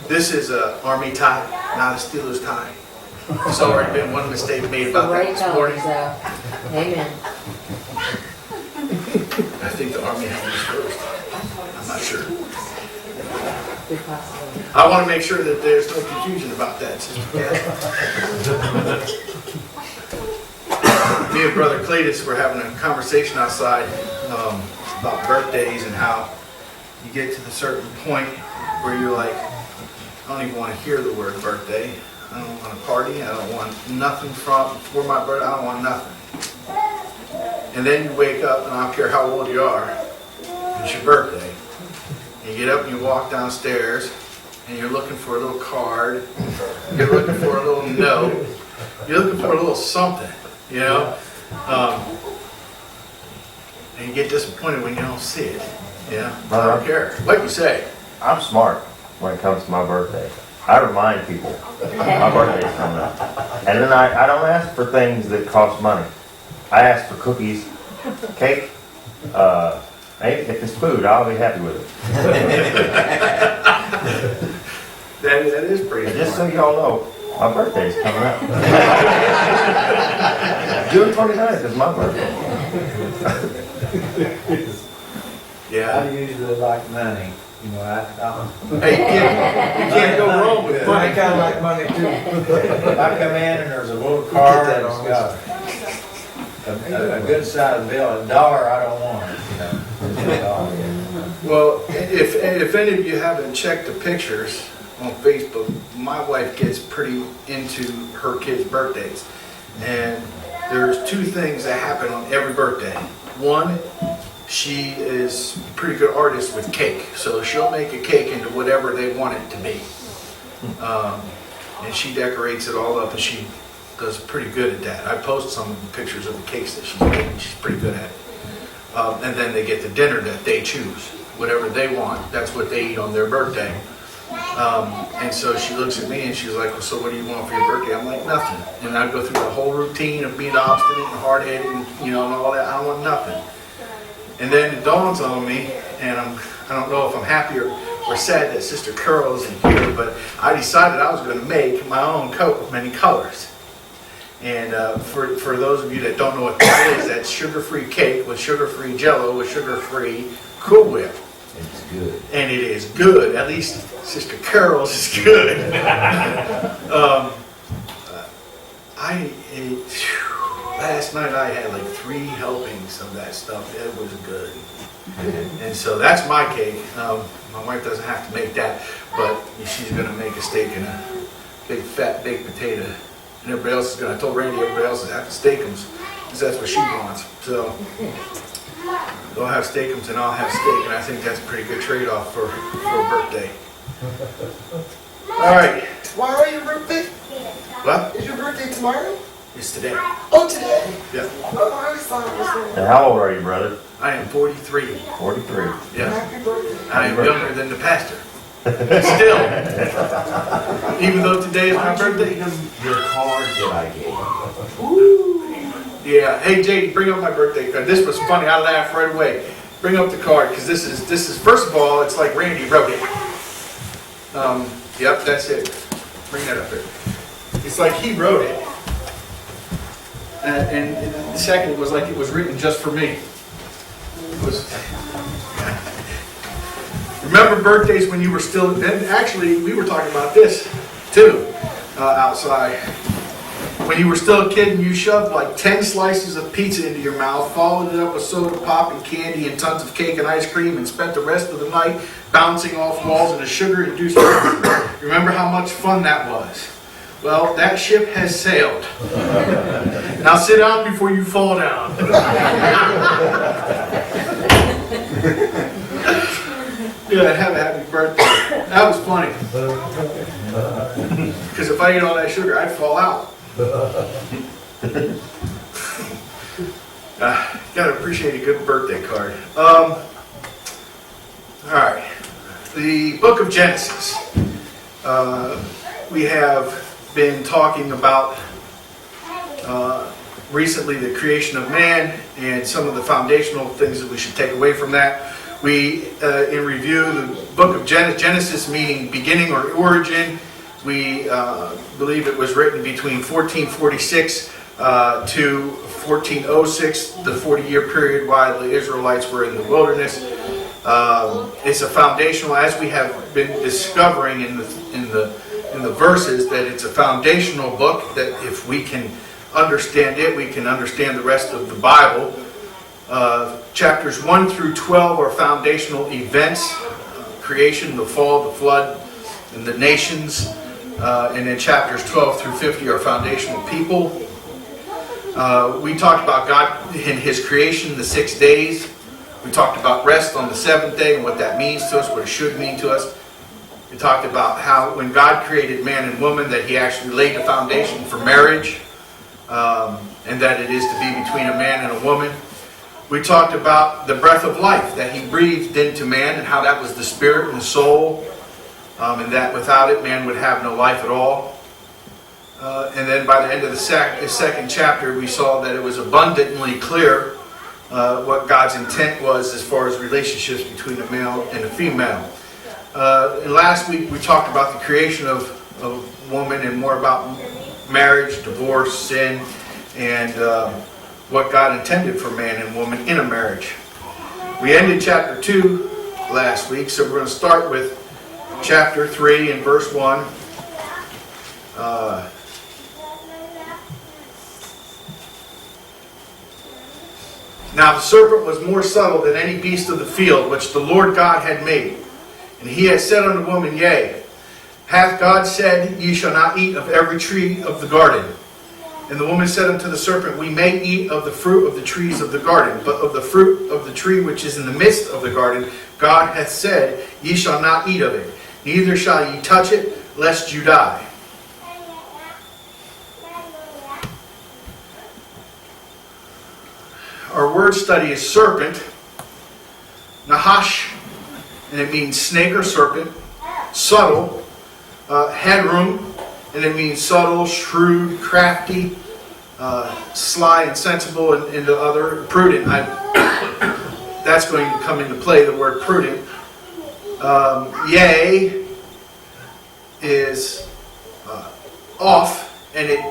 This is a Army tie, not a Steelers tie. There's already been one mistake made about that this morning. Amen. I think the Army had this first. I'm not sure. Good possibility. I want to make sure that there's no confusion about that, Sister Kathy. Me and Brother Cletus were having a conversation outside about birthdays and how you get to the certain point where you're like, I don't even want to hear the word birthday. I don't want to party. I don't want nothing for my birthday. I don't want nothing. And then you wake up, and I don't care how old you are, it's your birthday. And you get up and you walk downstairs, and you're looking for a little card. You're looking for a little note. You're looking for a little something, you know? And you get disappointed when you don't see it. Yeah, I don't care. What you say? I'm smart when it comes to my birthday. I remind people my birthday is coming up. And then I don't ask for things that cost money. I ask for cookies, cake. If it's food, I'll be happy with it. That is pretty And just so y'all know, my birthday is coming up. June 29th is my birthday. Yeah. I usually like money, you know, Hey, you can't go wrong with I money. kinda like money too. If I come in and there's a little card and it's got a good sized bill, $1, I don't want it, you know. Well, if any of you haven't checked the pictures on Facebook, my wife gets pretty into her kids' birthdays. And there's two things that happen on every birthday. One, she is a pretty good artist with cake. So she'll make a cake into whatever they want it to be. And she decorates it all up, and she does pretty good at that. I post some of the pictures of the cakes that she's making. She's pretty good at it. And then they get the dinner that they choose. Whatever they want, that's what they eat on their birthday. And so she looks at me and she's like, well, so what do you want for your birthday? I'm like, nothing. And I go through the whole routine of being obstinate and hard-headed and, and all that. I want nothing. And then it dawns on me, and I don't know if I'm happy or sad that Sister Carol isn't here, but I decided I was going to make my own coat with many colors. And for those of you that don't know what that is, that's sugar-free cake with sugar-free Jell-O with sugar-free Cool Whip. It's good. And it is good. At least Sister Carol's is good. I ate, last night I had like 3 helpings of that stuff. It was good. And so that's my cake. My wife doesn't have to make that, but she's going to make a steak and a big fat baked potato. And everybody else is going to, I told Randy everybody else is going to have to steakums, because that's what she wants. So they'll have steakums and I'll have steak, and I think that's a pretty good trade-off for a birthday. All right. Tomorrow your birthday? What? Is your birthday tomorrow? It's today. Oh, today? Yeah. Oh, I always thought it was And how old are you, brother? I am 43. 43. Yeah. Happy birthday. I am younger than the pastor. Still. Even though today is my birthday. Your card that I gave. Yeah. Hey, Jade, bring up my birthday card. This was funny. I laughed right away. Bring up the card, because this is first of all, it's like Randy wrote it. Yep, that's it. Bring that up there. It's like he wrote it. And the second, it was like it was written just for me. It was. Remember birthdays when you were still, then actually we were talking about this too, outside. When you were still a kid and you shoved like 10 slices of pizza into your mouth, followed it up with soda pop and candy and tons of cake and ice cream, and spent the rest of the night bouncing off walls in a sugar-induced restaurant. Remember how much fun that was? Well, that ship has sailed. Now sit down before you fall down. Yeah, have a happy birthday. That was funny. Because if I ate all that sugar, I'd fall out. Gotta appreciate a good birthday card. All right. The book of Genesis. We have been talking about recently the creation of man and some of the foundational things that we should take away from that. We, in review, the book of Genesis meaning beginning or origin, we believe it was written between 1446 to 1406, the 40-year period while the Israelites were in the wilderness. It's a foundational, as we have been discovering in the verses, that it's a foundational book, that if we can understand it, we can understand the rest of the Bible. Chapters 1 through 12 are foundational events, creation, the fall, the flood, and the nations. And then chapters 12 through 50 are foundational people. We talked about God in His creation, the 6 days. We talked about rest on the 7th day and what that means to us, what it should mean to us. We talked about how when God created man and woman, that He actually laid the foundation for marriage, and that it is to be between a man and a woman. We talked about the breath of life that He breathed into man, and how that was the spirit and the soul, and that without it man would have no life at all. And then by the end of the second chapter, we saw that it was abundantly clear what God's intent was as far as relationships between a male and a female. And last week we talked about the creation of woman, and more about marriage, divorce, sin, and what God intended for man and woman in a marriage. We ended chapter 2 last week, so we're going to start with chapter 3 and verse 1. Now the serpent was more subtle than any beast of the field which the Lord God had made. And he had said unto the woman, Yea, hath God said, Ye shall not eat of every tree of the garden? And the woman said unto the serpent, We may eat of the fruit of the trees of the garden, but of the fruit of the tree which is in the midst of the garden, God hath said, Ye shall not eat of it, neither shall ye touch it, lest you die. Our word study is serpent, Nahash, and it means snake or serpent. Subtle, Headroom, and it means subtle, shrewd, crafty, sly, and sensible, and the other, prudent. That's going to come into play, the word prudent. Yea is off, and it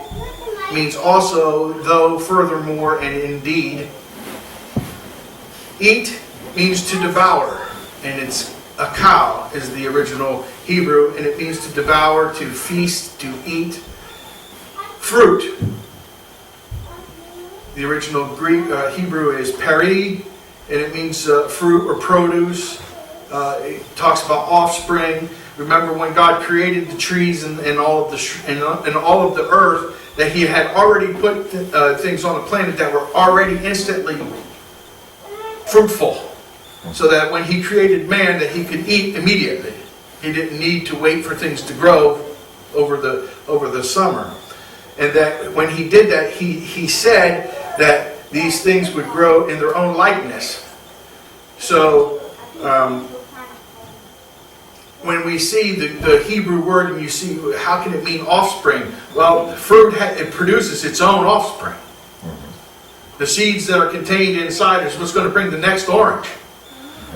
means also, though, furthermore, and indeed. Eat means to devour, and it's a cow is the original Hebrew, and it means to devour, to feast, to eat. Fruit. The original Greek Hebrew is peri, and it means fruit or produce. It talks about offspring. Remember when God created the trees and all of the earth, that He had already put things on the planet that were already instantly fruitful, so that when He created man, that he could eat immediately. He didn't need to wait for things to grow over the summer. And that when He did that, he said that these things would grow in their own likeness. So when we see the Hebrew word, and you see how can it mean offspring? Well, fruit it produces its own offspring. The seeds that are contained inside is what's going to bring the next orange.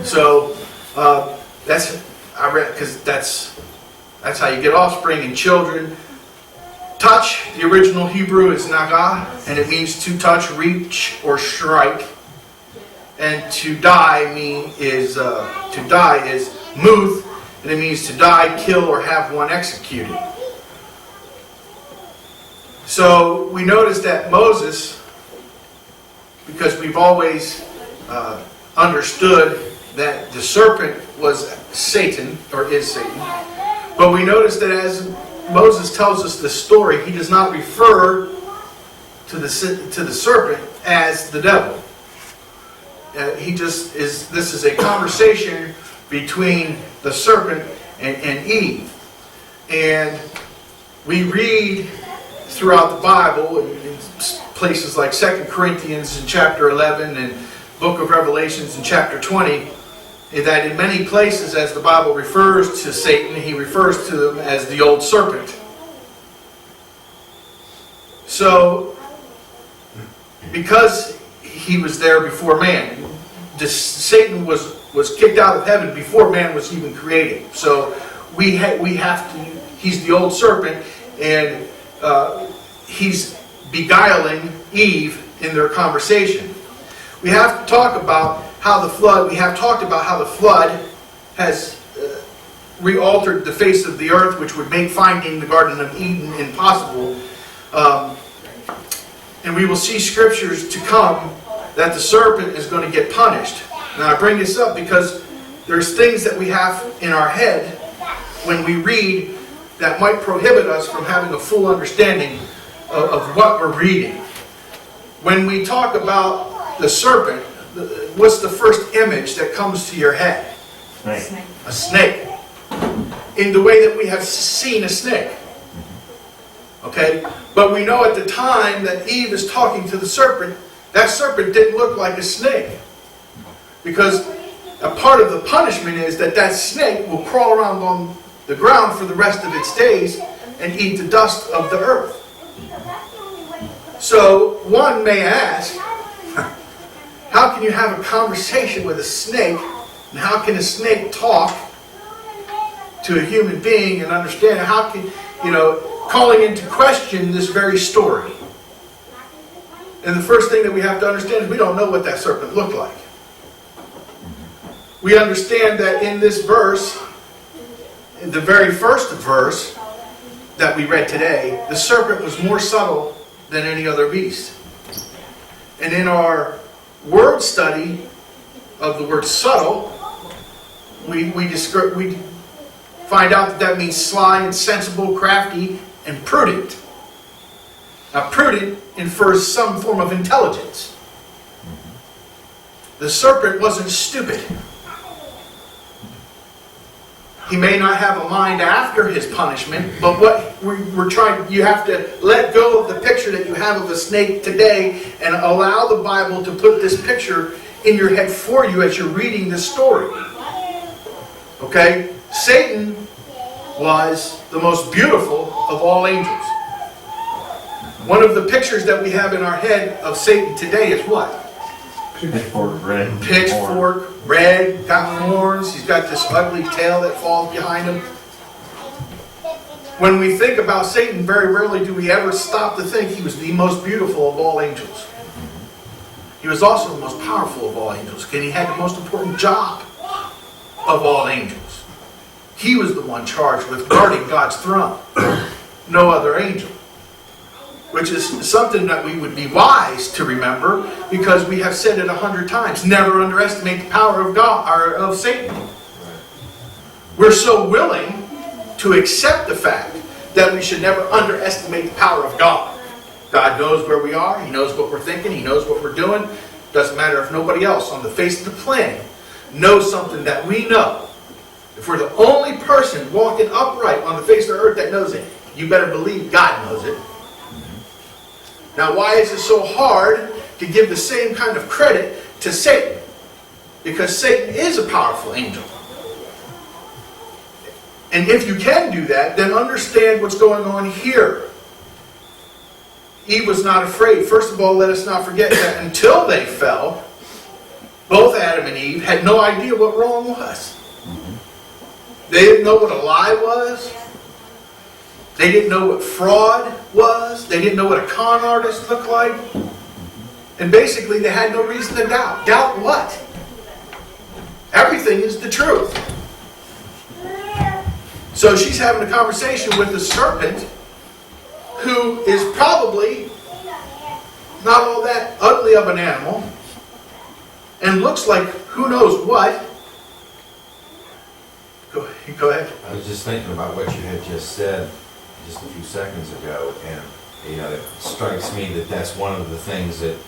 So that's how you get offspring and children. Touch, the original Hebrew is naga, and it means to touch, reach, or strike. And to die is muth, and it means to die, kill, or have one executed. So we notice that Moses, because we've always understood that the serpent was Satan, or is Satan, but we notice that as Moses tells us the story, he does not refer to the serpent as the devil. This is a conversation between the serpent and Eve. And we read throughout the Bible, in places like 2 Corinthians in chapter 11 and book of Revelations in chapter 20, that in many places as the Bible refers to Satan, he refers to him as the old serpent. So, because he was there before man, Satan was was kicked out of heaven before man was even created. So we have to, he's the old serpent, and he's beguiling Eve in their conversation. We have to talk about how the flood, we have talked about how the flood has re-altered the face of the earth, which would make finding the Garden of Eden impossible. And we will see scriptures to come that the serpent is going to get punished. Now I bring this up because there's things that we have in our head when we read that might prohibit us from having a full understanding of what we're reading. When we talk about the serpent, what's the first image that comes to your head? Snake. A snake. In the way that we have seen a snake. Okay? But we know at the time that Eve is talking to the serpent, that serpent didn't look like a snake. Because a part of the punishment is that that snake will crawl around on the ground for the rest of its days and eat the dust of the earth. So one may ask, how can you have a conversation with a snake, and how can a snake talk to a human being and understand? How can, calling into question this very story? And the first thing that we have to understand is we don't know what that serpent looked like. We understand that in this verse, in the very first verse that we read today, the serpent was more subtle than any other beast. And in our word study of the word subtle, we find out that means sly and sensible, crafty, and prudent. Now, prudent infers some form of intelligence. The serpent wasn't stupid. He may not have a mind after his punishment, but what we're trying, you have to let go of the picture that you have of a snake today and allow the Bible to put this picture in your head for you as you're reading this story. Okay? Satan was the most beautiful of all angels. One of the pictures that we have in our head of Satan today is what? Pitchfork red. Pitchfork, red, got horns. He's got this ugly tail that falls behind him. When we think about Satan, very rarely do we ever stop to think he was the most beautiful of all angels. He was also the most powerful of all angels, and he had the most important job of all angels. He was the one charged with guarding God's throne. No other angel. Which is something that we would be wise to remember, because we have said it 100 times. Never underestimate the power of God or of Satan. We're so willing to accept the fact that we should never underestimate the power of God. God knows where we are. He knows what we're thinking. He knows what we're doing. Doesn't matter if nobody else on the face of the planet knows something that we know. If we're the only person walking upright on the face of the earth that knows it, you better believe God knows it. Now, why is it so hard to give the same kind of credit to Satan? Because Satan is a powerful angel. And if you can do that, then understand what's going on here. Eve was not afraid. First of all, let us not forget that until they fell, both Adam and Eve had no idea what wrong was. They didn't know what a lie was. They didn't know what fraud was. They didn't know what a con artist looked like. And basically they had no reason to doubt. Doubt what? Everything is the truth. So she's having a conversation with the serpent, who is probably not all that ugly of an animal and looks like who knows what. Go ahead. I was just thinking about what you had just said just a few seconds ago, and it strikes me that that's one of the things that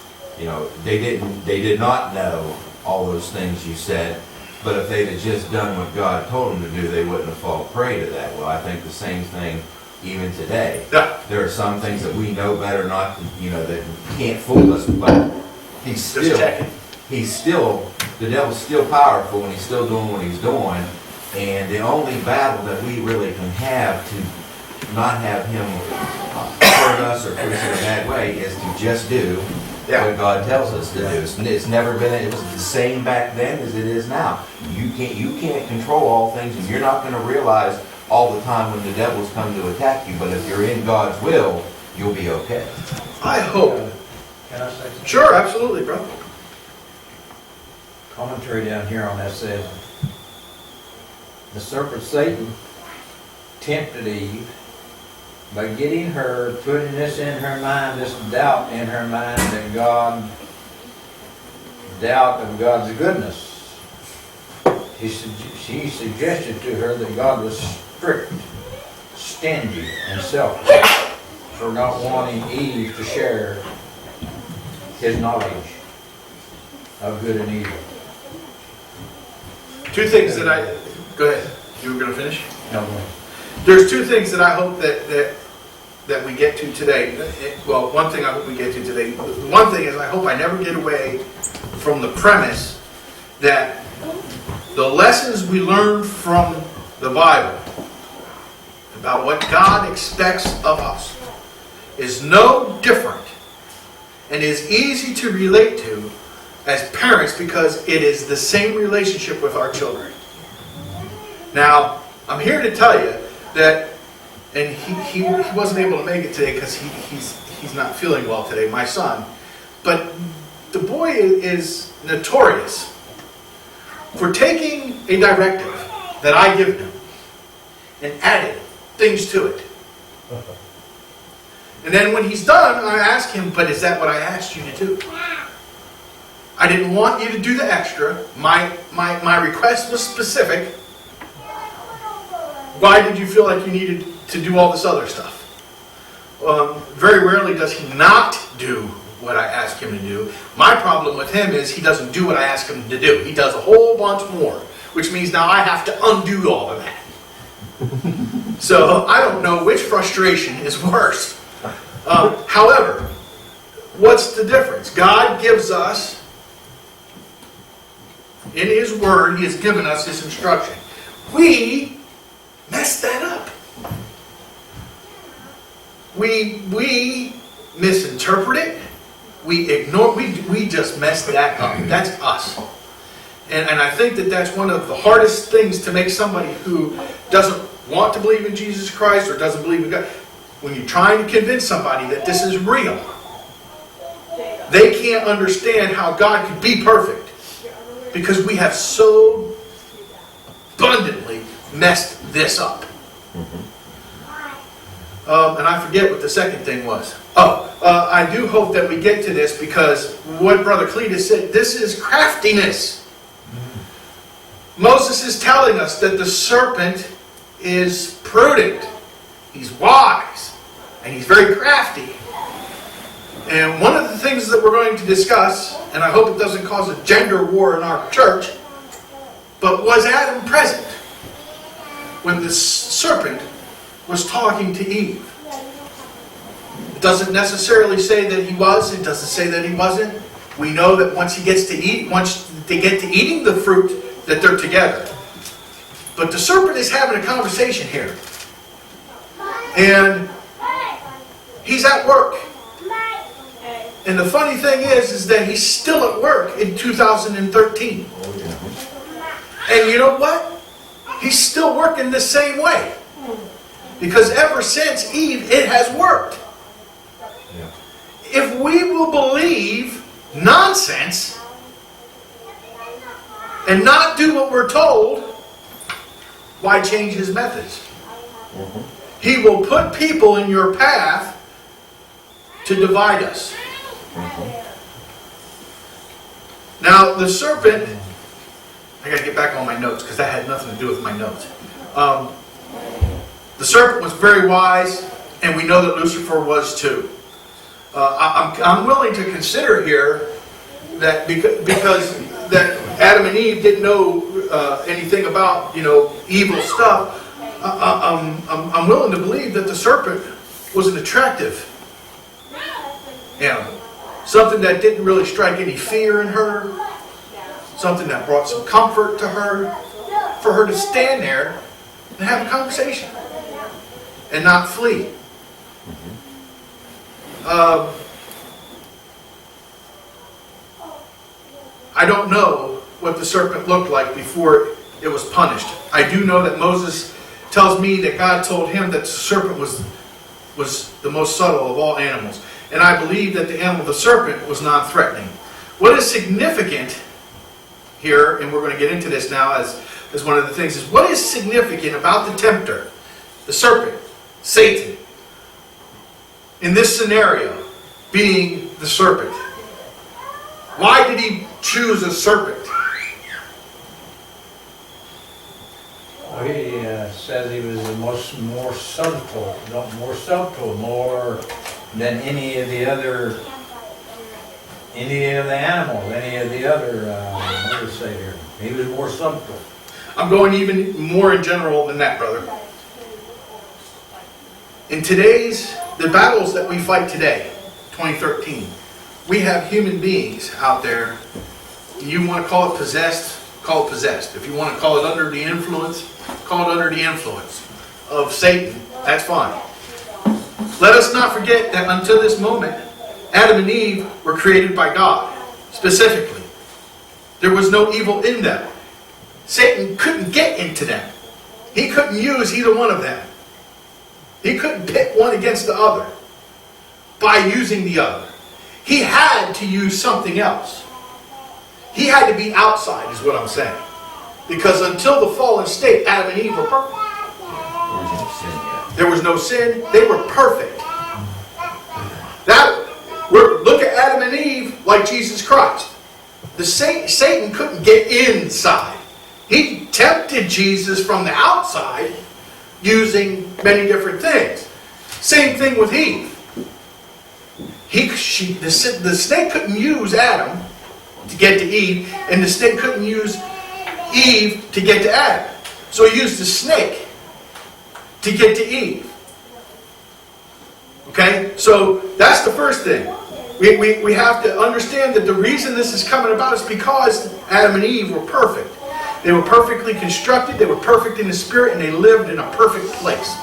they did not know all those things you said, but if they'd have just done what God told them to do, they wouldn't have fallen prey to that. Well, I think the same thing even today. Yeah. There are some things that we know better not to, that can't fool us, but Just checking. the devil's still powerful, and he's still doing what he's doing. And the only battle that we really can have to not have him hurt us or put us in a bad way is to just do Yeah. what God tells us to do. It's never been, it was the same back then as it is now. You can't control all things, and you're not gonna realize all the time when the devil's come to attack you, but if you're in God's will, you'll be okay. I hope. Can I say something? Sure, absolutely, brother. Commentary down here on that says, the serpent Satan tempted Eve by getting her, putting this in her mind, this doubt in her mind that doubt of God's goodness. She suggested to her that God was strict, stingy, and selfish for not wanting Eve to share his knowledge of good and evil. Two things that go ahead. You were going to finish? No, There's two things that I hope that we get to today. Well, one thing I hope we get to today. One thing is I hope I never get away from the premise that the lessons we learn from the Bible about what God expects of us is no different and is easy to relate to as parents because it is the same relationship with our children. Now, I'm here to tell you that, and he wasn't able to make it today because he's not feeling well today, my son, but the boy is notorious for taking a directive that I give him and adding things to it. And then when he's done, I ask him, but is that what I asked you to do? I didn't want you to do the extra. My request was specific. Why did you feel like you needed to do all this other stuff? Very rarely does he not do what I ask him to do. My problem with him is he doesn't do what I ask him to do. He does a whole bunch more, which means now I have to undo all of that. So I don't know which frustration is worse. However, what's the difference? God gives us, in His Word, He has given us His instruction. We messed that up. We misinterpret it. We ignore. We just messed that up. That's us. And I think that that's one of the hardest things to make somebody who doesn't want to believe in Jesus Christ or doesn't believe in God. When you're trying to convince somebody that this is real, they can't understand how God could be perfect because we have so abundantly messed this up. And I forget what the second thing was. I do hope that we get to this because what Brother Cletus said, this is craftiness. Moses is telling us that the serpent is prudent. He's wise. And he's very crafty. And one of the things that we're going to discuss, and I hope it doesn't cause a gender war in our church, but was Adam present when the serpent was talking to Eve? It doesn't necessarily say that he was. It doesn't say that he wasn't. We know that once they get to eating the fruit, that they're together. But the serpent is having a conversation here. And he's at work. And the funny thing is that he's still at work in 2013. And you know what? He's still working the same way. Because ever since Eve, it has worked. If we will believe nonsense and not do what we're told, why change his methods? He will put people in your path to divide us. Now, the serpent, I got to get back on my notes because that had nothing to do with my notes. The serpent was very wise, and we know that Lucifer was too. I'm willing to consider here that because that Adam and Eve didn't know anything about evil stuff. I'm willing to believe that the serpent was an attractive animal, something that didn't really strike any fear in her, something that brought some comfort to her, for her to stand there and have a conversation and not flee. I don't know what the serpent looked like before it was punished. I do know that Moses tells me that God told him that the serpent was the most subtle of all animals. And I believe that the animal, the serpent, was non-threatening. What is significant here, and we're going to get into this now as one of the things, is what is significant about the tempter, the serpent, Satan, in this scenario, being the serpent? Why did he choose a serpent? Well, he says he was the more subtle more than any of the animals, any of the other, what do you say here? He was more subtle. I'm going even more in general than that, brother. In the battles that we fight today, 2013, we have human beings out there. You want to call it possessed, call it possessed. If you want to call it under the influence, call it under the influence of Satan. That's fine. Let us not forget that until this moment, Adam and Eve were created by God, specifically. There was no evil in them. Satan couldn't get into them. He couldn't use either one of them. He couldn't pit one against the other by using the other. He had to use something else. He had to be outside, is what I'm saying. Because until the fallen state, Adam and Eve were perfect. There was no sin. They were perfect. Look at Adam and Eve like Jesus Christ. Satan couldn't get inside. He tempted Jesus from the outside using many different things. Same thing with Eve. The snake couldn't use Adam to get to Eve, and the snake couldn't use Eve to get to Adam. So he used the snake to get to Eve. Okay? So that's the first thing. We have to understand that the reason this is coming about is because Adam and Eve were perfect. They were perfectly constructed, they were perfect in the spirit, and they lived in a perfect place.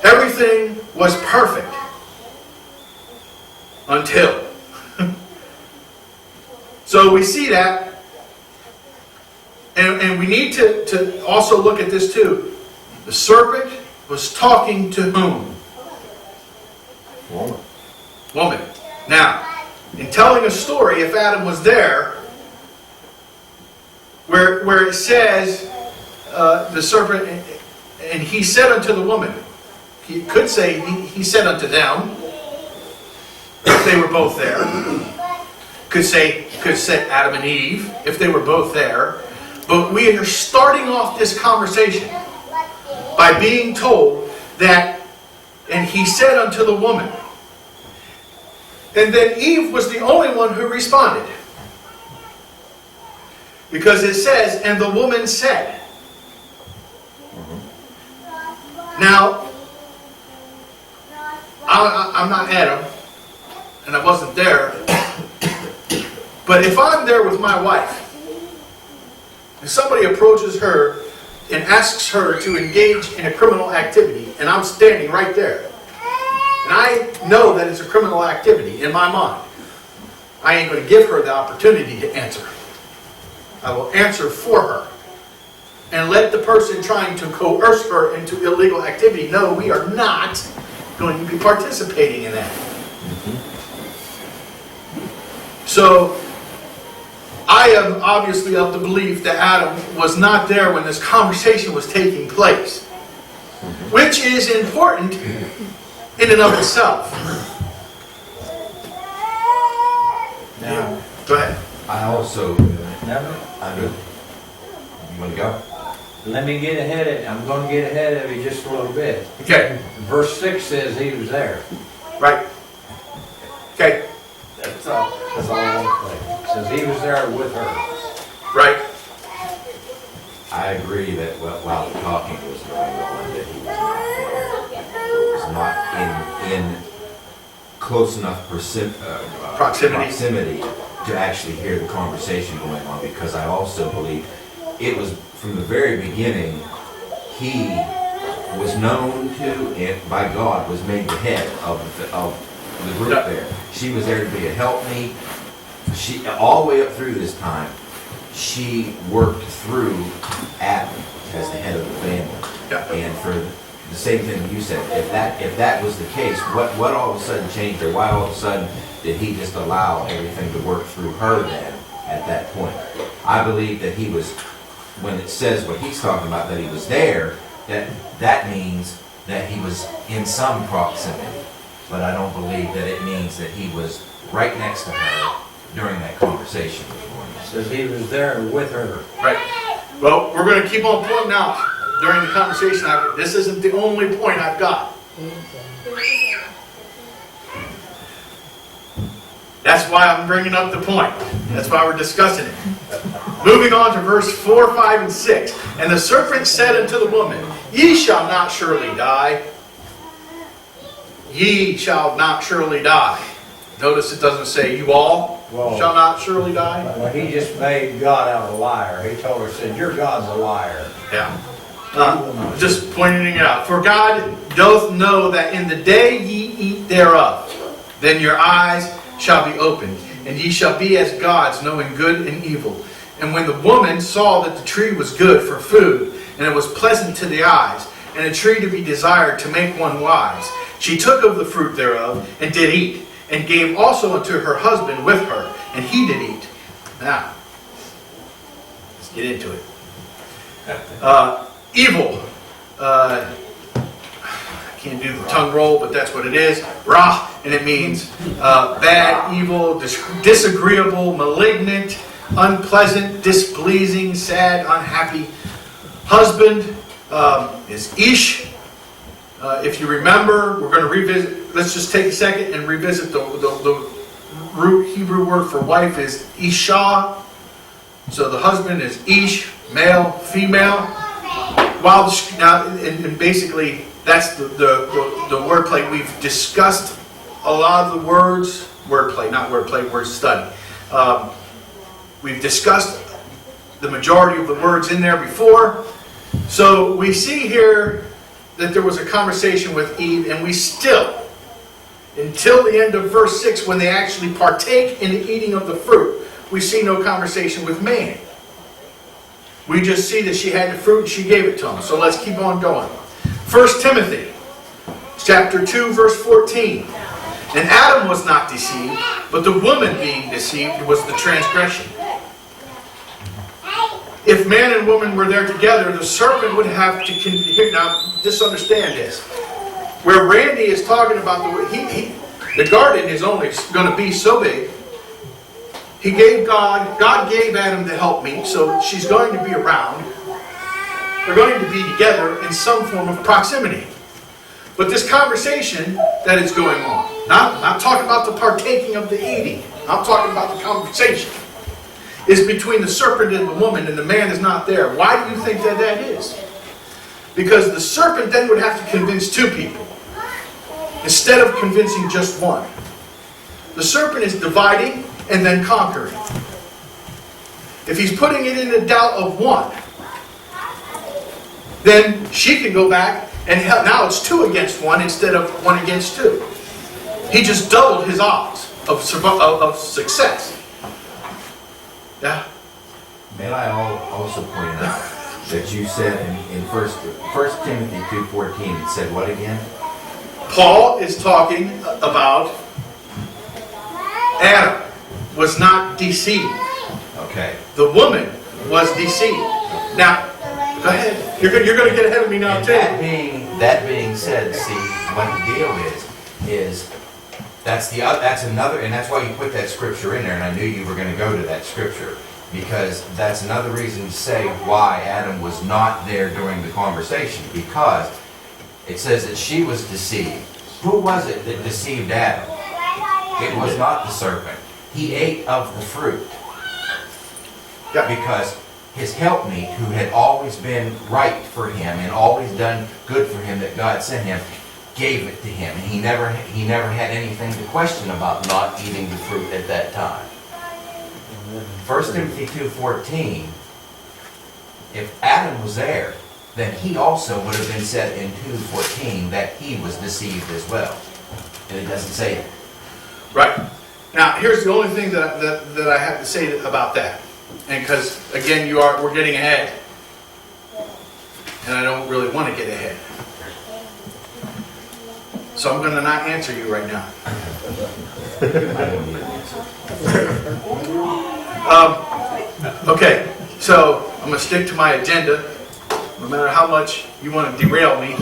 Everything was perfect. Until. So we see that. And we need to also look at this too. The serpent was talking to whom? Woman. Now, in telling a story, if Adam was there, where it says, the serpent, and he said unto the woman, he could say, he said unto them, if they were both there. Could say Adam and Eve, if they were both there. But we are starting off this conversation by being told that, and he said unto the woman. And then Eve was the only one who responded. Because it says, and the woman said. Now, I'm not Adam, and I wasn't there. But if I'm there with my wife, and somebody approaches her and asks her to engage in a criminal activity, and I'm standing right there, and I know that it's a criminal activity in my mind, I ain't going to give her the opportunity to answer. I will answer for her. And let the person trying to coerce her into illegal activity know we are not going to be participating in that. So, I am obviously of the belief that Adam was not there when this conversation was taking place. Which is important in and of itself. Now, Go ahead. I also, I mean, you want to go? let me get ahead of, I'm going to get ahead of you just a little bit. Okay. Verse 6 says he was there. Right. Okay. That's all I want to say. It says he was there with her. Right. I agree that while the talking was going on, that he was not there. It was not in close enough proximity to actually hear the conversation going on, because I also believe it was from the very beginning, he was known to, and by God, was made the head of the group Yeah. there. She was there to be a helpmeet, she, all the way up through this time, she worked through Adam as the head of the family. Yeah. And for the same thing you said, if that was the case, what all of a sudden changed, or why all of a sudden did he just allow everything to work through her then at that point? I believe that he was, when it says what he's talking about, that he was there, that means that he was in some proximity. But I don't believe that it means that he was right next to her during that conversation with her. Says he was there with her. Right. Well, we're going to keep on pointing out during the conversation. This isn't the only point I've got. That's why I'm bringing up the point. That's why we're discussing it. Moving on to verse 4, 5, and 6. And the serpent said unto the woman, Ye shall not surely die. Ye shall not surely die. Notice it doesn't say you all Well, shall not surely die. Well, he just made God out a liar. He told her, said, your God's a liar. Yeah. Just pointing it out. For God doth know that in the day ye eat thereof, then your eyes shall be opened, and ye shall be as gods, knowing good and evil. And when the woman saw that the tree was good for food, and it was pleasant to the eyes, and a tree to be desired to make one wise, she took of the fruit thereof, and did eat, and gave also unto her husband with her, and he did eat. Now, let's get into it. Evil. I can't do the tongue roll, but that's what it is. Ra, and it means bad, evil, disagreeable, malignant, unpleasant, displeasing, sad, unhappy. Husband is Ish. If you remember, we're going to revisit. Let's just take a second and revisit the root Hebrew word for wife is Isha. So the husband is Ish, male, female. While now, and basically that's the wordplay. We've discussed a lot of the words, wordplay, not wordplay, word study. We've discussed the majority of the words in there before. So we see here that there was a conversation with Eve, and we still, until the end of verse 6, when they actually partake in the eating of the fruit, we see no conversation with man. We just see that she had the fruit and she gave it to him. So let's keep on going. 1 Timothy chapter 2, verse 14. And Adam was not deceived, but the woman being deceived was the transgression. If man and woman were there together, the serpent would have to... Now, just understand this. Where Randy is talking about the garden is only going to be so big. He gave God gave Adam the helpmeet, so she's going to be around. They're going to be together in some form of proximity. But this conversation that is going on, not talking about the partaking of the eating, I'm talking about the conversation, is between the serpent and the woman, and the man is not there. Why do you think that is? Because the serpent then would have to convince two people, instead of convincing just one. The serpent is dividing and then conquering. If he's putting it in the doubt of one, then she can go back and now it's 2 against 1 instead of 1 against 2. He just doubled his odds of success. Yeah. May I also point out that you said in 1 Timothy 2:14, it said what again? Paul is talking about Adam was not deceived. Okay. The woman was deceived. Now, go ahead. You're going to get ahead of me now And too. that being said, see, what the deal is that's another, and that's why you put that scripture in there, and I knew you were going to go to that scripture, because that's another reason to say why Adam was not there during the conversation, because it says that she was deceived. Who was it that deceived Adam? It was not the serpent. He ate of the fruit. Yeah. Because his helpmeet, who had always been right for him and always done good for him that God sent him, gave it to him. And he never had anything to question about not eating the fruit at that time. 1 Timothy 2:14, if Adam was there, then he also would have been said in 2:14 that he was deceived as well. And it doesn't say it. Right. Now, here's the only thing that I have to say about that. And because, again, we're getting ahead. And I don't really want to get ahead. So I'm going to not answer you right now. Okay, so I'm going to stick to my agenda, no matter how much you want to derail me.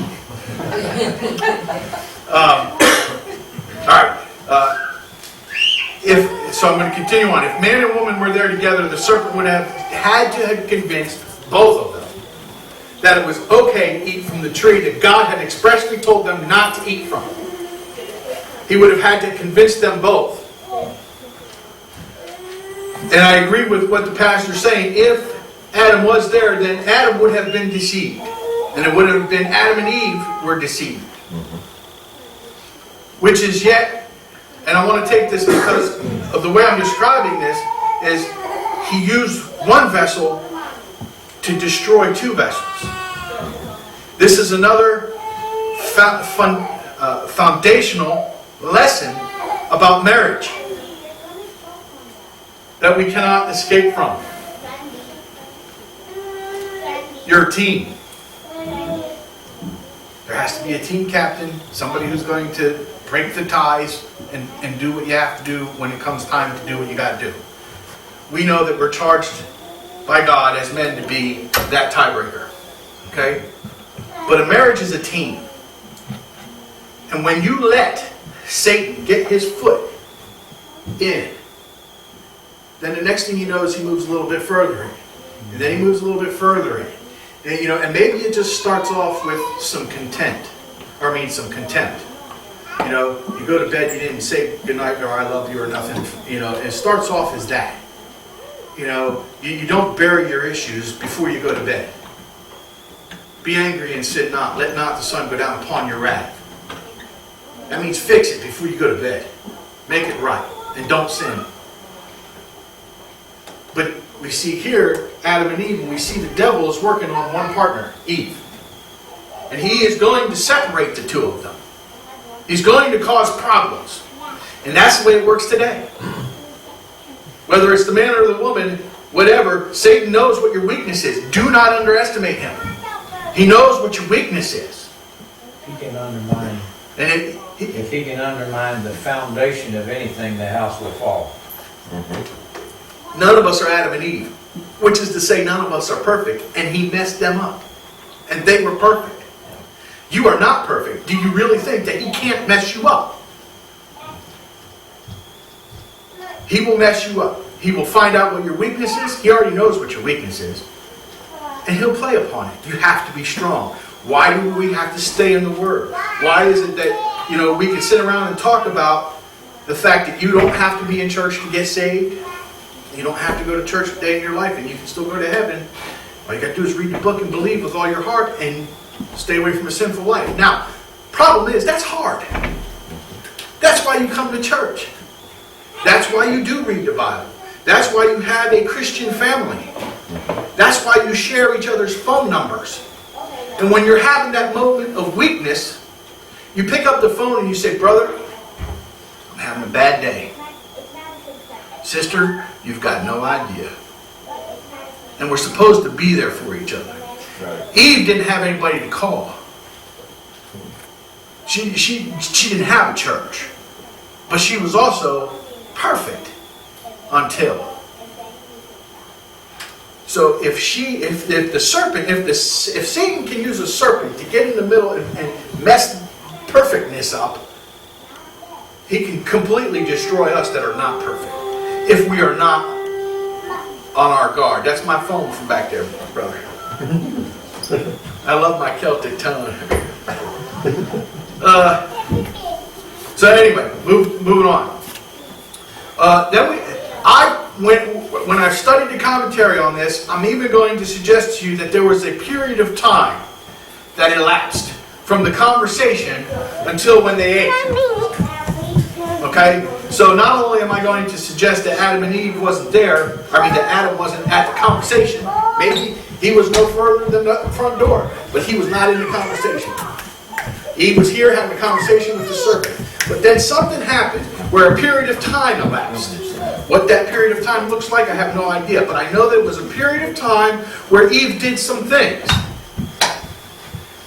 All right. So I'm going to continue on. If man and woman were there together, the serpent would have had to have convinced both of them that it was okay to eat from the tree that God had expressly told them not to eat from. He would have had to convince them both. And I agree with what the pastor's saying. If Adam was there, then Adam would have been deceived. And it would have been Adam and Eve were deceived. Which is yet, and I want to take this because of the way I'm describing this, is he used one vessel to destroy two vessels. This is another foundational lesson about marriage that we cannot escape from. You're a team. There has to be a team captain, somebody who's going to break the ties and do what you have to do when it comes time to do what you got to do. We know that we're charged by God as men to be that tiebreaker. Okay? But a marriage is a team. And when you let Satan get his foot in, then the next thing you know is he moves a little bit further in. And then he moves a little bit further in. And, and maybe it just starts off with some contempt. You go to bed, you didn't say goodnight or I love you or nothing. It starts off as that. You don't bury your issues before you go to bed. Be angry and sin not. Let not the sun go down upon your wrath. That means fix it before you go to bed. Make it right. And don't sin. But we see here, Adam and Eve, and we see the devil is working on one partner, Eve. And he is going to separate the two of them. He's going to cause problems. And that's the way it works today. Whether it's the man or the woman, whatever, Satan knows what your weakness is. Do not underestimate him. He knows what your weakness is. He can undermine. And If he can undermine the foundation of anything, the house will fall. none of us are Adam and Eve. Which is to say, none of us are perfect. And he messed them up. And they were perfect. You are not perfect. Do you really think that he can't mess you up? He will mess you up. He will find out what your weakness is. He already knows what your weakness is. And he'll play upon it. You have to be strong. Why do we have to stay in the Word? Why is it that, we can sit around and talk about the fact that you don't have to be in church to get saved. You don't have to go to church a day in your life and you can still go to heaven. All you got to do is read the book and believe with all your heart and stay away from a sinful life. Now, problem is, that's hard. That's why you come to church. That's why you do read the Bible. That's why you have a Christian family. That's why you share each other's phone numbers. And when you're having that moment of weakness, you pick up the phone and you say, brother, I'm having a bad day. Sister, you've got no idea. And we're supposed to be there for each other. Right. Eve didn't have anybody to call. She didn't have a church. But she was also perfect until. So if Satan can use a serpent to get in the middle and mess perfectness up, he can completely destroy us that are not perfect. If we are not on our guard. That's my phone from back there, brother. I love my Celtic tone. So anyway, moving on. When I've studied the commentary on this, I'm even going to suggest to you that there was a period of time that elapsed from the conversation until when they ate. Okay? So not only am I going to suggest that Adam and Eve wasn't there, that Adam wasn't at the conversation. Maybe he was no further than the front door, but he was not in the conversation. Eve was here having a conversation with the serpent. But then something happened where a period of time elapsed. What that period of time looks like, I have no idea, but I know there was a period of time where Eve did some things.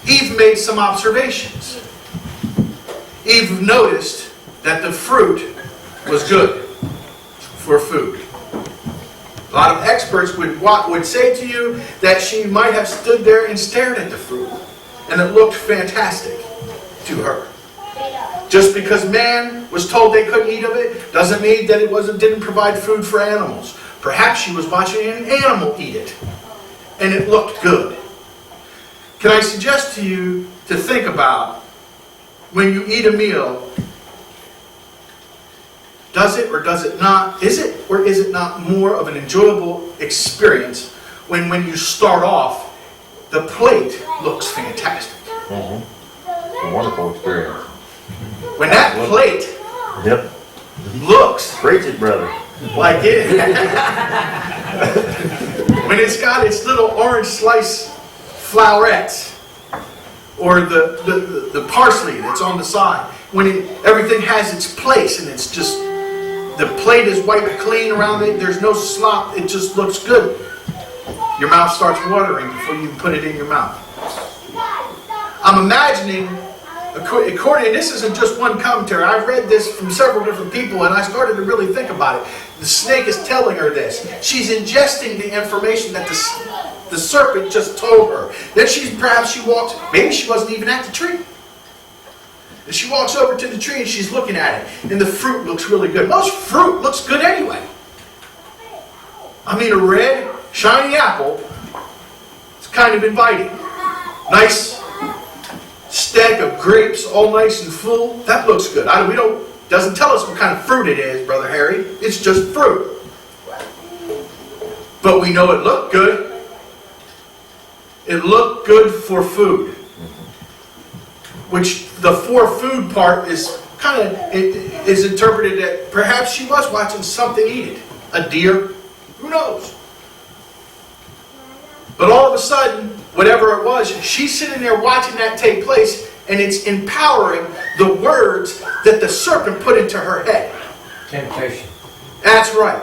Eve made some observations. Eve noticed that the fruit was good for food. A lot of experts would say to you that she might have stood there and stared at the fruit, and it looked fantastic to her. Just because man was told they couldn't eat of it doesn't mean that it didn't provide food for animals. Perhaps she was watching an animal eat it, and it looked good. Can I suggest to you to think about when you eat a meal, does it or does it not, is it or is it not more of an enjoyable experience when you start off, the plate looks fantastic. It's a wonderful experience. When that plate Yep. looks Preach it, brother. like it, when it's got its little orange slice flowerets, or the parsley that's on the side, when everything has its place and it's just, the plate is wiped clean around it, there's no slop, it just looks good. Your mouth starts watering before you put it in your mouth. I'm imagining, according, this isn't just one commentary, I've read this from several different people and I started to really think about it. The snake is telling her this. She's ingesting the information that the serpent just told her. Then perhaps she walks, maybe she wasn't even at the tree. And she walks over to the tree and she's looking at it. And the fruit looks really good. Most fruit looks good anyway. I mean, a red, shiny apple, it's kind of inviting. Nice stack of grapes, all nice and full. That looks good. Doesn't tell us what kind of fruit it is, Brother Harry. It's just fruit. But we know it looked good. It looked good for food. Which the for food part is kind of, it is interpreted that perhaps she was watching something eat it. A deer. Who knows? But all of a sudden, whatever it was, she's sitting there watching that take place, and it's empowering the words that the serpent put into her head. Temptation. That's right.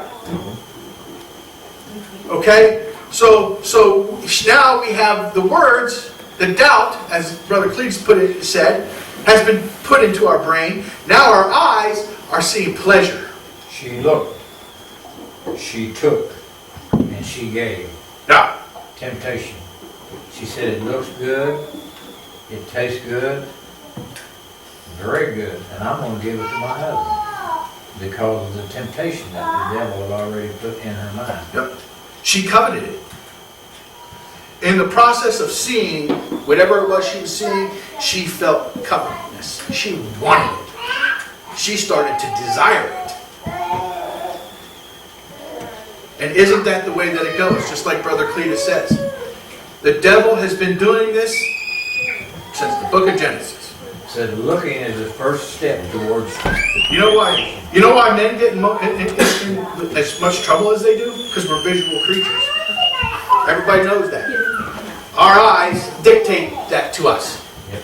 Okay? So now we have the words, the doubt, as Brother Cleves said, has been put into our brain. Now our eyes are seeing pleasure. She looked, she took, and she gave. Now, Temptation. She said it looks good, it tastes good, very good, and I'm going to give it to my husband because of the temptation that the devil had already put in her mind. yep. She coveted it. In the process of seeing whatever it was she was seeing, she felt covetousness. She wanted it. She started to desire it. And isn't that the way that it goes? Just like Brother Cletus says. The devil has been doing this since the book of Genesis. Said looking is the first step towards. You know why? You know why men get in as much trouble as they do? Because we're visual creatures. Everybody knows that. Our eyes dictate that to us. Yep.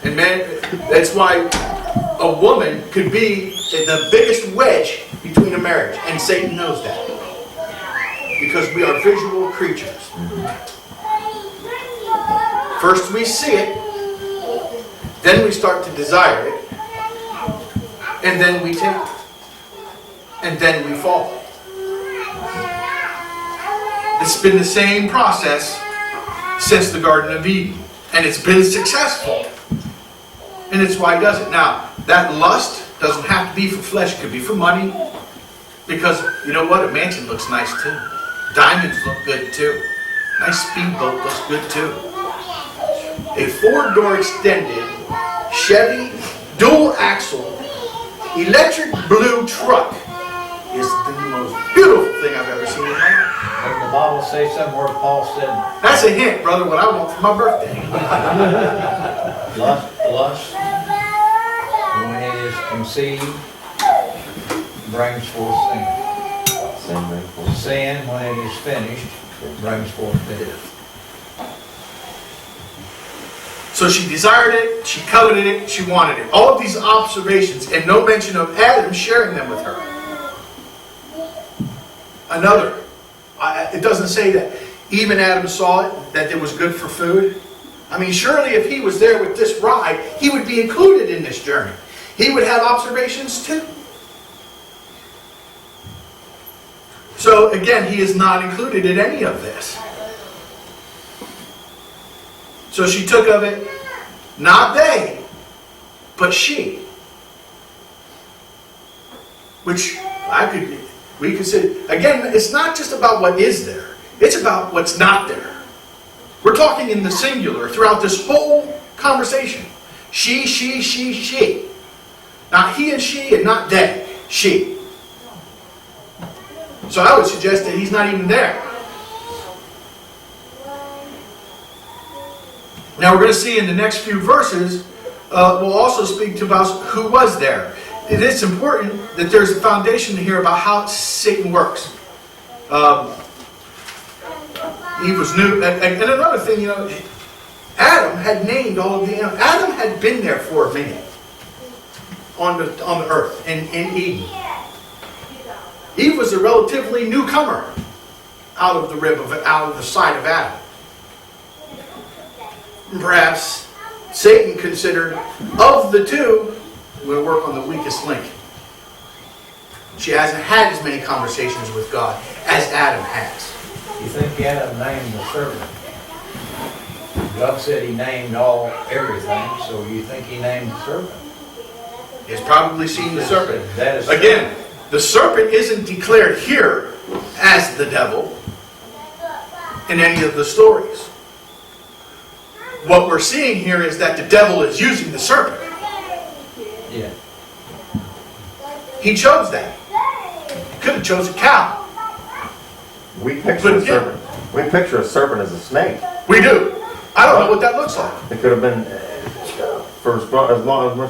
And man, that's why a woman could be the biggest wedge between a marriage. And Satan knows that. Because we are visual creatures. First we see it, then we start to desire it, and then we take it, and then we fall. It's been the same process since the Garden of Eden, and it's been successful. And it's why it does it. Now, that lust doesn't have to be for flesh, it could be for money, because you know what? A mansion looks nice too. Diamonds look good too. Nice speedboat looks good too. A 4-door extended Chevy dual axle electric blue truck is the most beautiful thing I've ever seen in my life. Doesn't the Bible say somewhere Paul said, That's a hint, brother, what I want for my birthday. lust, when it is conceived, brings forth sin. Sin, when it is finished, brings forth death. So she desired it, she coveted it, she wanted it. All of these observations, and no mention of Adam sharing them with her. Another, it doesn't say that even Adam saw it, that it was good for food. I mean, surely if he was there with this ride, he would be included in this journey. He would have observations too. So again, he is not included in any of this. So she took of it, not they, but she. Which we could say, again, it's not just about what is there. It's about what's not there. We're talking in the singular throughout this whole conversation. She. Not he and she and not they. She. So I would suggest that he's not even there. Now we're going to see in the next few verses, we'll also speak to about who was there. It is important that there's a foundation here about how Satan works. Eve was new. And another thing, Adam had named all of the animals. Adam had been there for a minute on the earth in Eden. Eve was a relatively newcomer out of the side of Adam. Perhaps Satan considered, of the two, we'll work on the weakest link. She hasn't had as many conversations with God as Adam has. You think Adam named the serpent? God said he named everything, so you think he named the serpent? He's probably seen the serpent. That is Again, the serpent isn't declared here as the devil in any of the stories. What we're seeing here is that the devil is using the serpent. Yeah. He chose that. He could have chose a cow. We picture a serpent. We picture a serpent as a snake. We do. I don't know what that looks like. It could have been, for as much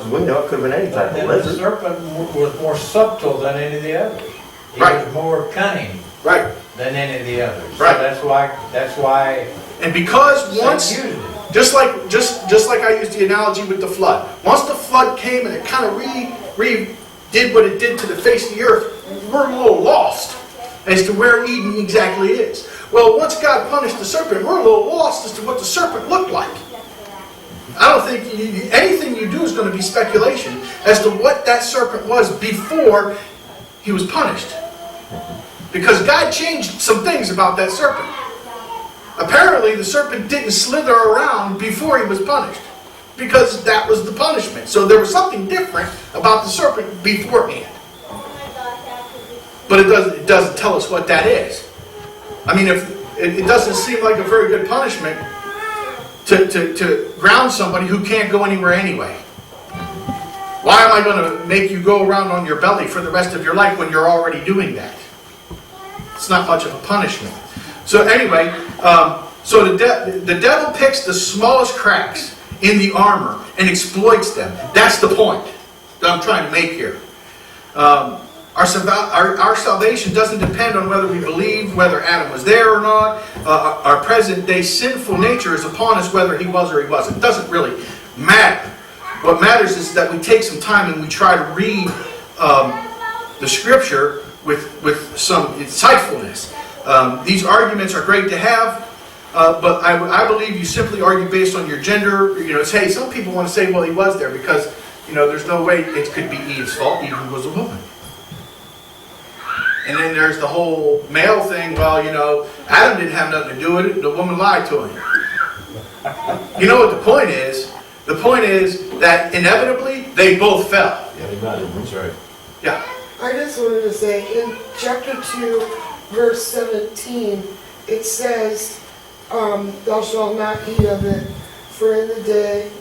as we know, it could have been any type of And the lizard. serpent was more subtle than any of the others. He Right. was more cunning Right. than any of the others. Right. So that's why And because once, Satan used it. just like I used the analogy with the flood. Once the flood came and it kind of did what it did to the face of the earth, we're a little lost as to where Eden exactly is. Well, once God punished the serpent, we're a little lost as to what the serpent looked like. I don't think anything you do is going to be speculation as to what that serpent was before he was punished. Because God changed some things about that serpent. Apparently, the serpent didn't slither around before he was punished. Because that was the punishment. So there was something different about the serpent beforehand. But it doesn't tell us what that is. I mean, if it doesn't seem like a very good punishment to ground somebody who can't go anywhere anyway. Why am I going to make you go around on your belly for the rest of your life when you're already doing that? It's not much of a punishment. So anyway, so the devil picks the smallest cracks in the armor and exploits them. That's the point that I'm trying to make here. Our salvation doesn't depend on whether we believe whether Adam was there or not. Our present day sinful nature is upon us whether he was or he wasn't. It doesn't really matter. What matters is that we take some time and we try to read the scripture with some insightfulness. These arguments are great to have, but I believe you simply argue based on your gender. Hey, some people want to say, well, he was there because, there's no way it could be Eve's fault. Eve was a woman. And then there's the whole male thing. Well, Adam didn't have nothing to do with it. The woman lied to him. You know what the point is? The point is that inevitably they both fell. Yeah, that's right. Yeah. I just wanted to say, in chapter 2, verse 17, it says, thou shalt not eat of it, for in the day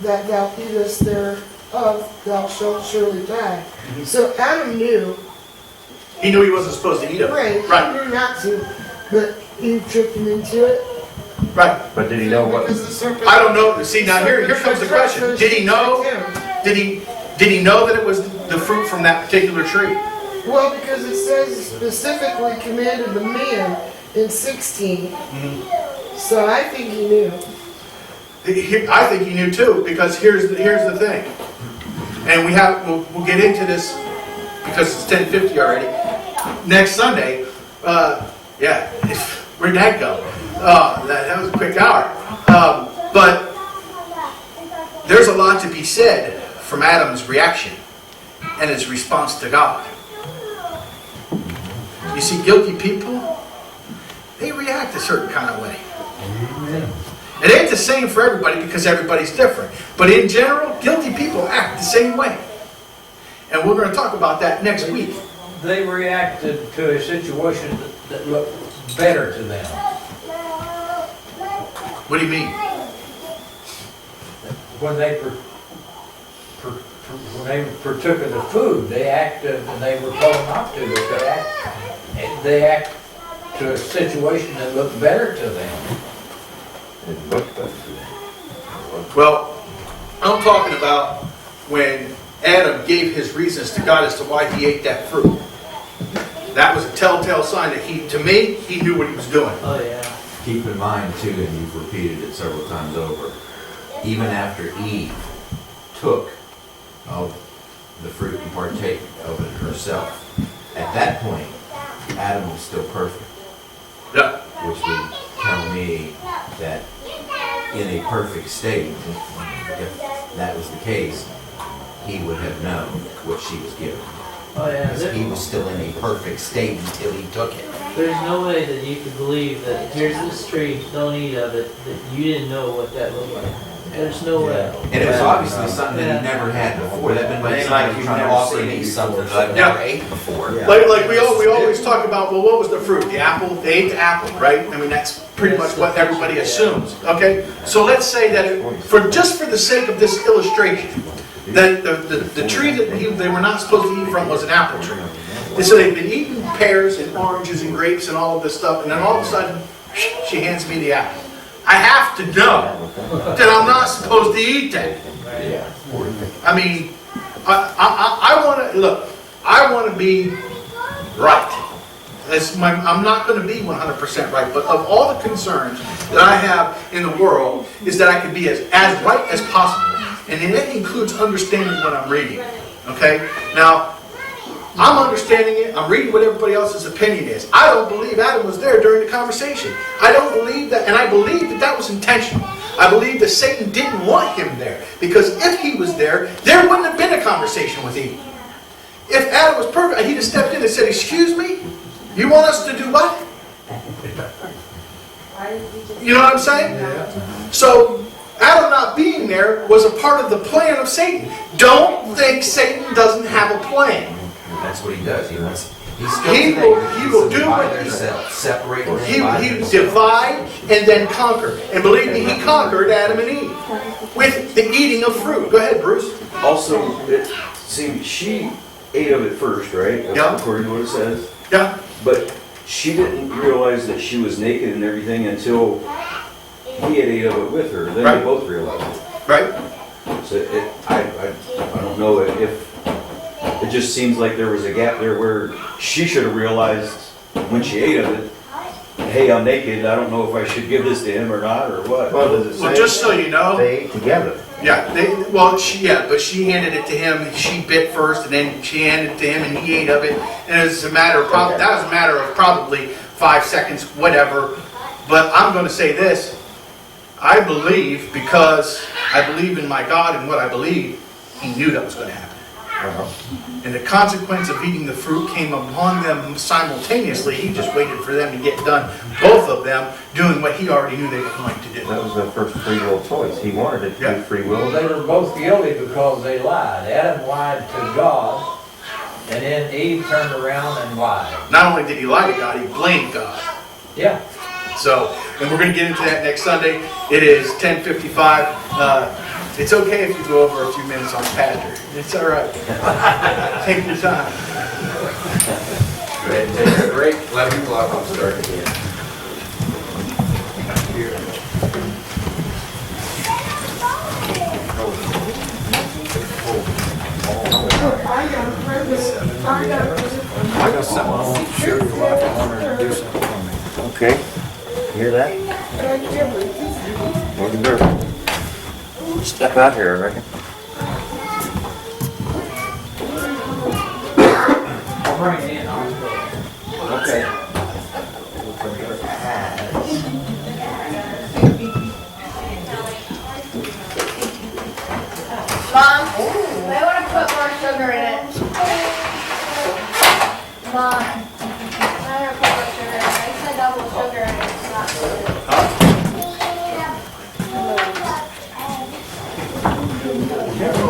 that thou eatest thereof, thou shalt surely die. So Adam knew. He knew he wasn't supposed to eat it. Right, he Right. knew not to, but Eve tricked him into it. Right. But did he know what? Because the serpent- I don't know. See, now here comes the question. Did he know? Did he know that it was the fruit from that particular tree? Well, because it says specifically commanded the man in 16. So I think he knew. I think he knew too, because here's the thing. And we'll get into this because it's 10:50 already. Next Sunday, yeah, where'd that go? That was a quick hour. But there's a lot to be said from Adam's reaction and his response to God. You see, guilty people, they react a certain kind of way. It ain't the same for everybody because everybody's different. But in general, guilty people act the same way. And we're going to talk about that next week. They reacted to a situation that looked better to them. What do you mean? When they partook of the food, they acted, and they were told not to, but they act to a situation that looked better to them. It looked good. Well, I'm talking about when Adam gave his reasons to God as to why he ate that fruit. That was a telltale sign that to me, he knew what he was doing. Oh, yeah. Keep in mind too, and you've repeated it several times over, even after Eve took of the fruit and partake of it herself, at that point, Adam was still perfect. Yeah. Which would tell me that in a perfect state, if that was the case, he would have known what she was given. Oh, yeah. Because he was still in a perfect state until he took it. There's no way that you could believe that here's this tree, don't eat of it, that you didn't know what that looked like. There's no way. And it was obviously something that he never had before. That'd been like somebody trying to offer me something that I've never ate before. Like we always talk about, well, what was the fruit? The apple? They ate the apple, right? I mean, that's pretty much what everybody assumes, okay? So let's say that just for the sake of this illustration, that the tree that they were not supposed to eat from was an apple tree. And so they've been eating pears and oranges and grapes and all of this stuff, and then all of a sudden, she hands me the apple. I have to know that I'm not supposed to eat that. I mean, I want to, look, I want to be right. I'm not going to be 100% right, but of all the concerns that I have in the world is that I can be as right as possible. And that includes understanding what I'm reading. Okay? Now, I'm understanding it. I'm reading what everybody else's opinion is. I don't believe Adam was there during the conversation. I don't believe that, and I believe that that was intentional. I believe that Satan didn't want him there, because if he was there wouldn't have been a conversation with Eve. If Adam was perfect, he'd have stepped in and said, "Excuse me, you want us to do what?" You know what I'm saying? So Adam not being there was a part of the plan of Satan. Don't think Satan doesn't have a plan. That's what he does. He will do what he said. Separate. He divide and then conquer. And believe me, he conquered Adam and Eve with the eating of fruit. Go ahead, Bruce. Also, she ate of it first, right? Yeah. According to what it says. Yeah. But she didn't realize that she was naked and everything until he had ate of it with her. Then Right. they both realized it. Right? So I don't know if it just seems like there was a gap there where she should have realized when she ate of it, hey, I'm naked, I don't know if I should give this to him or not, or what. Well, does it say Well, just so you know, they ate together? yeah, but she handed it to him. She bit first, and then she handed it to him, and he ate of it. And it was a matter of that was a matter of probably 5 seconds, whatever. But I'm going to say this: I believe, because I believe in my God and what I believe, he knew that was going to happen. And the consequence of eating the fruit came upon them simultaneously. He just waited for them to get done, both of them doing what he already knew they were going to do. That was their first free will choice. He wanted it to Yeah. be free Well, will. they were both guilty because they lied. Adam lied to God, and then Eve turned around and lied. Not only did he lie to God, he blamed God. Yeah. So, and we're going to get into that next Sunday. It is 10:55. It's okay if you go over a few minutes on Pastor. It's all right. Take your time. Go ahead and take a break. 11 o'clock, we'll start again. Okay. Hear that? Morgan Durfee. Step out here, I reckon. I'll bring it in. Okay. Mom, I want to put more sugar in it. Mom, I want to put more sugar in it. I said double sugar and it's not good.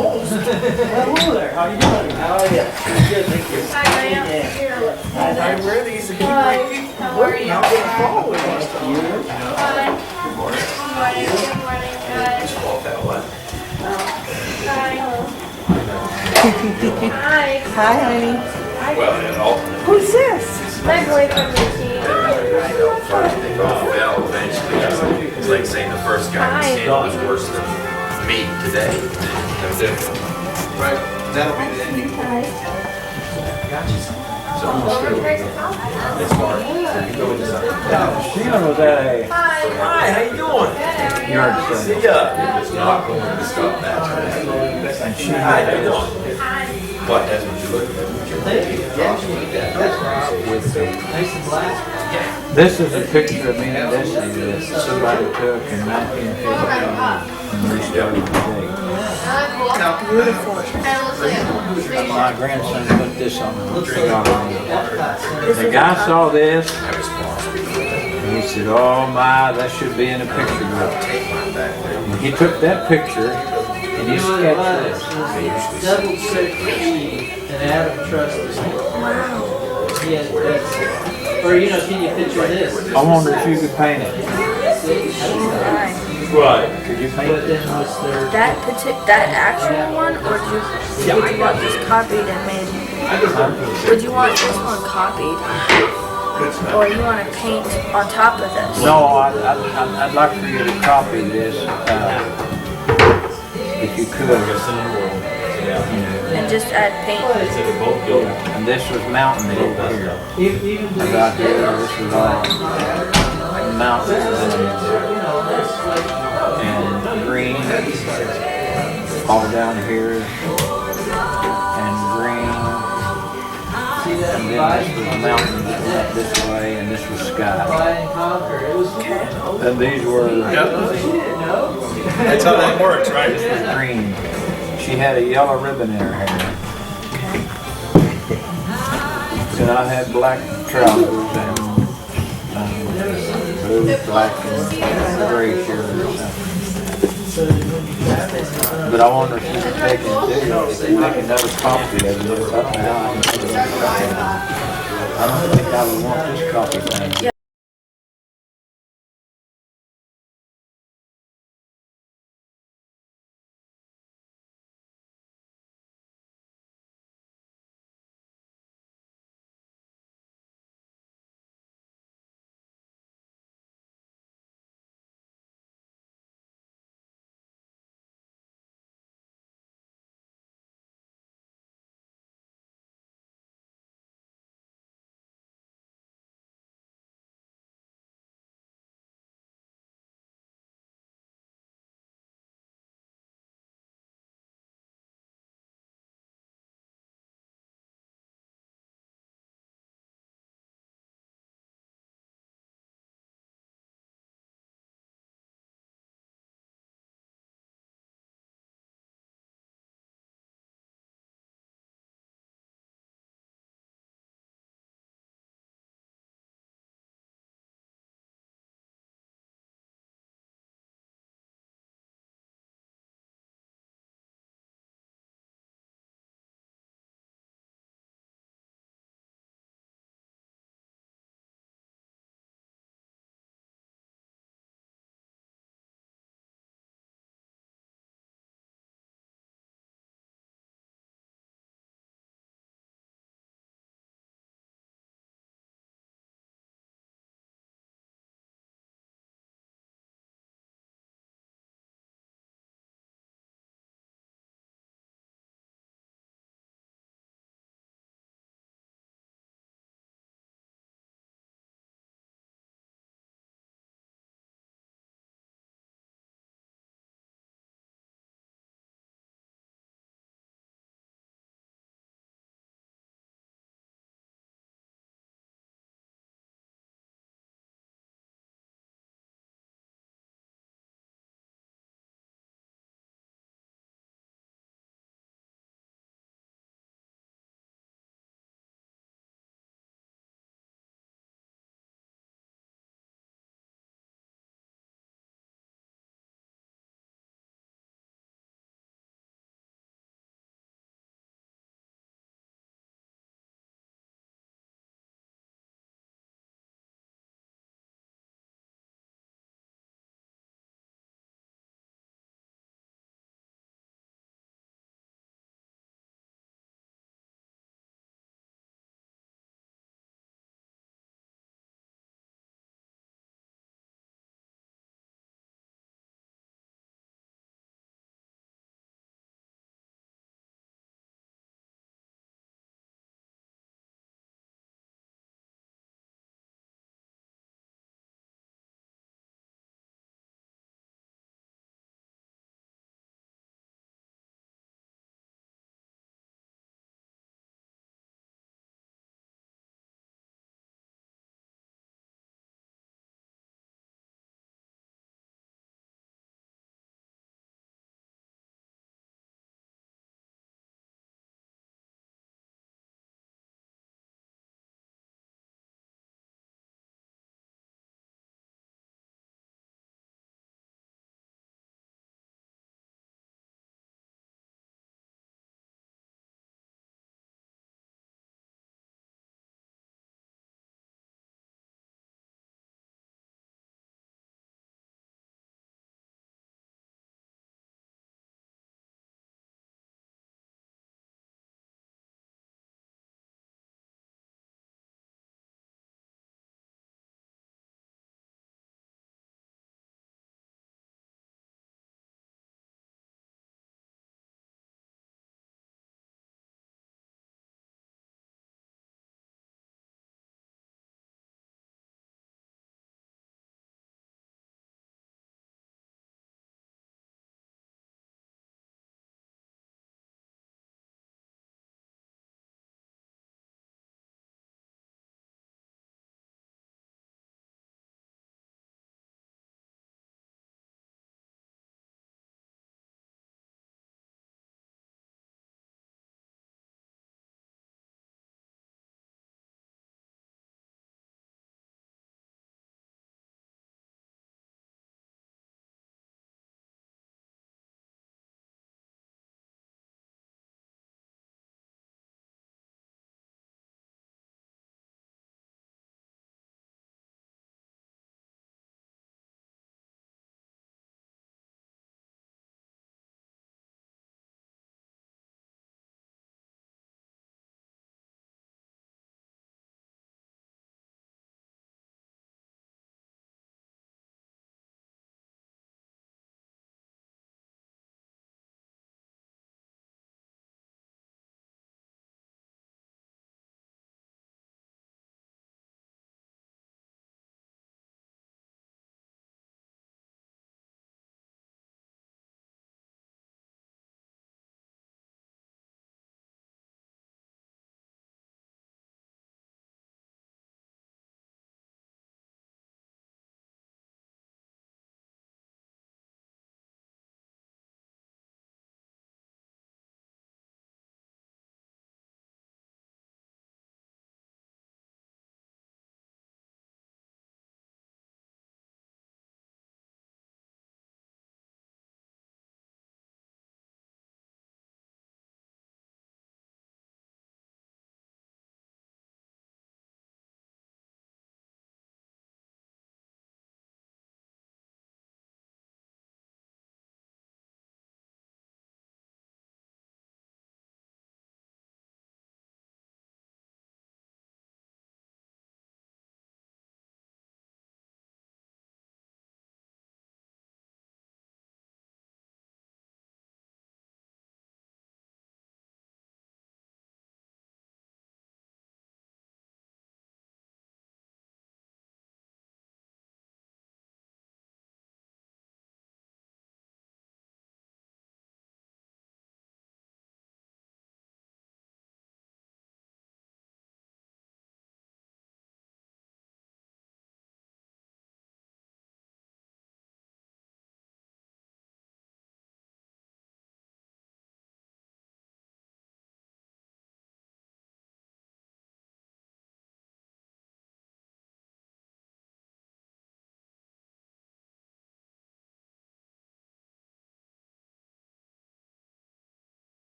Hello there, how you doing? How are you? Good, thank you. Hi, Ma'am. Here, look. I wear these to Hi, how are you? Now they follow us. Hi. Good morning. Good morning, guys. Hi. Hi, honey. Who's this? My boyfriend Ricky. Well, eventually, it's like saying the first guy Hi. in Stanley was worse than me today. No different. Right, that'll be the ending. Hi. So, It's Sheila was at a hi, how you doing? yard sale, See ya. It's not going to stop that today. and she Hi, how you had doing? What, that's what you're looking at? Thank you. Nice and black. this is a picture of me and Destiny that somebody took in 1950 and restarted today. Beautiful. My grandson put this on the tree. The guy saw this, and he said, "Oh my, that should be in a picture book." And he took that picture and he sketched this. Double sick cheese and Adam Trust is. Yeah, that's, or you know, can you picture this? I wonder if you could paint it. Right. Could you paint But it? then what's their? That actual one, or would you want this copied and made? Would you want this one copied, or you want to paint on top of this? No, I'd like for you to copy this, if you could. And just add paint. And this was mountain over here. Even About here, this was all mountains and green, all down here, and green, and then this was mountains that went up this way, and this was sky. Divide and conquer. It was. And these were She didn't know. That's how that works, right? green. She had a yellow ribbon in her hair. And I had black trousers and blue, black, and gray shirt or something. But I wonder if you could take and make another copy of this. I don't know how I can put it on. I don't think I would want this copy thing.